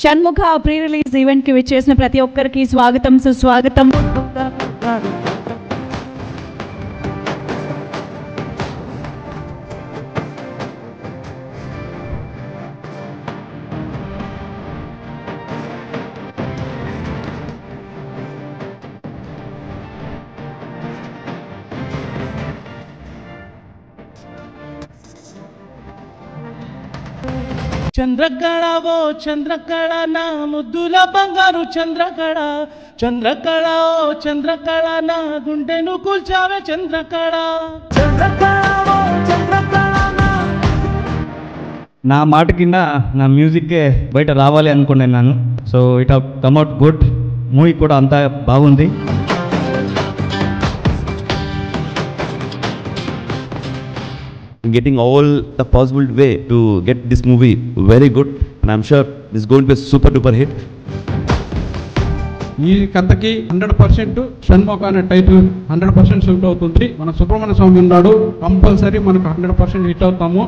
Shanmukha pre release event కి విచ్చేసిన ప్రతి ఒక్కరికి స్వాగతం సుస్వాగతం. చంద్రకళ ఓ చంద్రకళ నా ముద్దుల బంగారు చంద్రకళ, చంద్రకళ ఓ చంద్రకళ నా గుండెను కూల్చావే చంద్రకళ. నా మాట కింద నా మ్యూజిక్కే బయట రావాలి అనుకున్నాను. So it have come out good. Movie కూడా అంతా బాగుంది. Getting all the possible way to get this movie very good, and I'm sure this is going to be a super duper hit. ఈ కథకి 100% షణ్ముఖ అనే టైటిల్ 100% సూట్ అవుతుంది. మన సుబ్రహ్మణ్య స్వామి ఉన్నాడు, compulsory మనకు 100% హిట్ అవుతాము.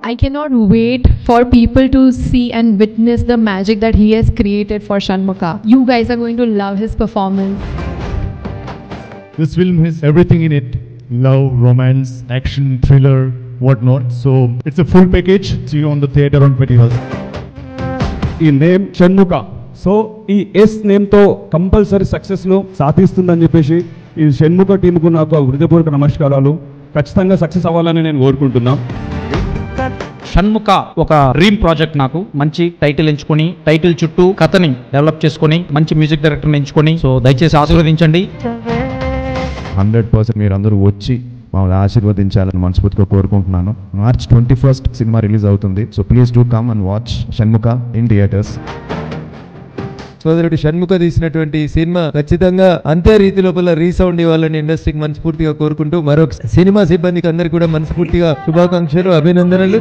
I cannot wait for people to see and witness the magic that he has created for Shanmukha. You guys are going to love his performance. This film has everything in it: love, romance, action, thriller, whatnot. So it's a full package. See you on the theater on 21st. ఈ name Shanmukha, so ఈ yes నేమ్తో compulsory సక్సెస్ను సాధిస్తుందని చెప్పేసి ఈ షణ్ముఖ టీంకు నాకు హృదయపూర్వక నమస్కారాలు. ఖచ్చితంగా success అవ్వాలని నేను కోరుకుంటున్నాను. షణ్ముఖ ఒక డ్రీమ్ ప్రాజెక్ట్. నాకు మంచి టైటిల్ ఎంచుకొని, టైటిల్ చుట్టూ కథని డెవలప్ చేసుకొని, మంచి మ్యూజిక్ డైరెక్టర్ని ఎంచుకొని, సో దయచేసి ఆశీర్వదించండి. 100% మీరు అందరూ వచ్చి మమ్మల్ని ఆశీర్వదించాలని మనస్ఫూర్తిగా కోరుకుంటున్నాను. March 21st సినిమా రిలీజ్ అవుతుంది. So please do come and watch Shanmukha in theatres. సోదరుడు షణ్ముఖ తీసినటువంటి సినిమా ఖచ్చితంగా అంతే రీతి లోపల రీసౌండ్ ఇవ్వాలని ఇండస్ట్రీకి మనస్ఫూర్తిగా కోరుకుంటూ మరొక సినిమా సిబ్బందికి అందరికీ కూడా మనస్ఫూర్తిగా శుభాకాంక్షలు, అభినందనలు.